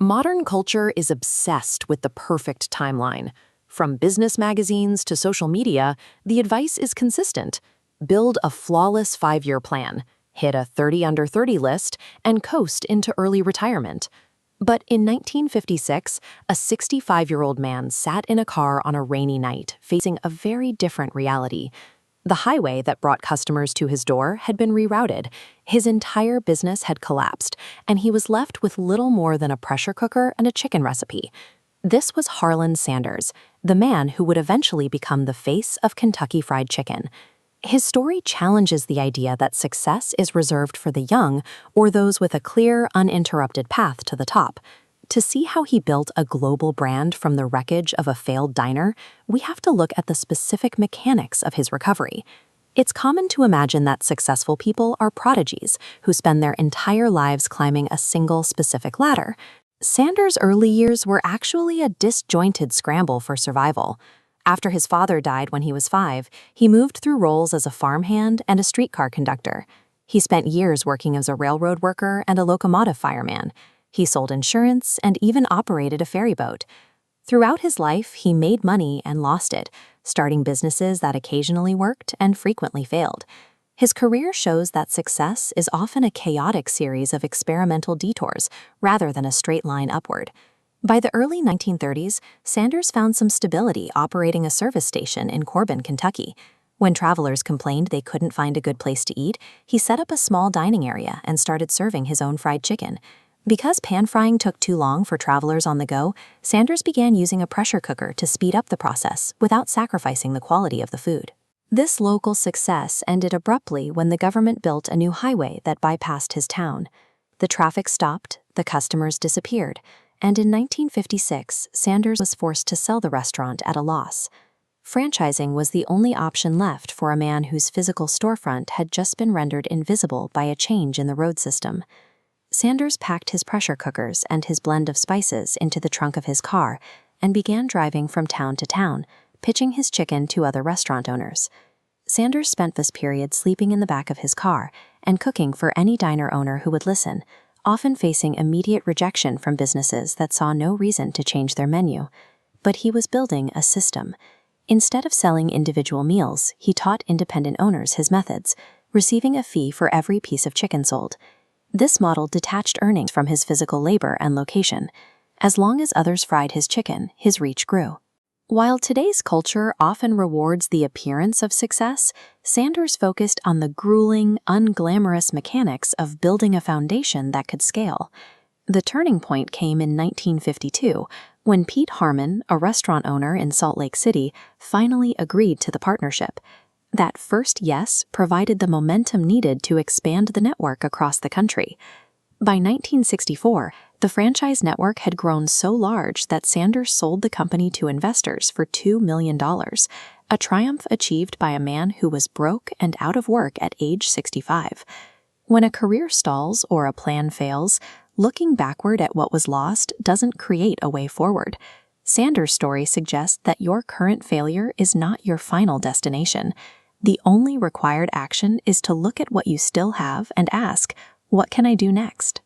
Modern culture is obsessed with the perfect timeline. From business magazines to social media, the advice is consistent. Build a flawless 5-year plan, hit a 30 under 30 list, and coast into early retirement. But in 1956, a 65-year-old man sat in a car on a rainy night, facing a very different reality. The highway that brought customers to his door had been rerouted. His entire business had collapsed, and he was left with little more than a pressure cooker and a chicken recipe. This was Harlan Sanders, the man who would eventually become the face of Kentucky Fried Chicken. His story challenges the idea that success is reserved for the young or those with a clear, uninterrupted path to the top. To see how he built a global brand from the wreckage of a failed diner, we have to look at the specific mechanics of his recovery. It's common to imagine that successful people are prodigies who spend their entire lives climbing a single specific ladder. Sanders' early years were actually a disjointed scramble for survival. After his father died when he was 5, he moved through roles as a farmhand and a streetcar conductor. He spent years working as a railroad worker and a locomotive fireman. He sold insurance and even operated a ferry boat. Throughout his life, he made money and lost it, starting businesses that occasionally worked and frequently failed. His career shows that success is often a chaotic series of experimental detours rather than a straight line upward. By the early 1930s, Sanders found some stability operating a service station in Corbin, Kentucky. When travelers complained they couldn't find a good place to eat, he set up a small dining area and started serving his own fried chicken. Because pan-frying took too long for travelers on the go, Sanders began using a pressure cooker to speed up the process without sacrificing the quality of the food. This local success ended abruptly when the government built a new highway that bypassed his town. The traffic stopped, the customers disappeared, and in 1956, Sanders was forced to sell the restaurant at a loss. Franchising was the only option left for a man whose physical storefront had just been rendered invisible by a change in the road system. Sanders packed his pressure cookers and his blend of spices into the trunk of his car and began driving from town to town, pitching his chicken to other restaurant owners. Sanders spent this period sleeping in the back of his car and cooking for any diner owner who would listen, often facing immediate rejection from businesses that saw no reason to change their menu. But he was building a system. Instead of selling individual meals, he taught independent owners his methods, receiving a fee for every piece of chicken sold. This model detached earnings from his physical labor and location. As long as others fried his chicken, his reach grew. While today's culture often rewards the appearance of success, Sanders focused on the grueling, unglamorous mechanics of building a foundation that could scale. The turning point came in 1952, when Pete Harmon, a restaurant owner in Salt Lake City, finally agreed to the partnership. That first yes provided the momentum needed to expand the network across the country. By 1964, the franchise network had grown so large that Sanders sold the company to investors for $2 million, a triumph achieved by a man who was broke and out of work at age 65. When a career stalls or a plan fails, looking backward at what was lost doesn't create a way forward. Sanders' story suggests that your current failure is not your final destination. The only required action is to look at what you still have and ask, what can I do next?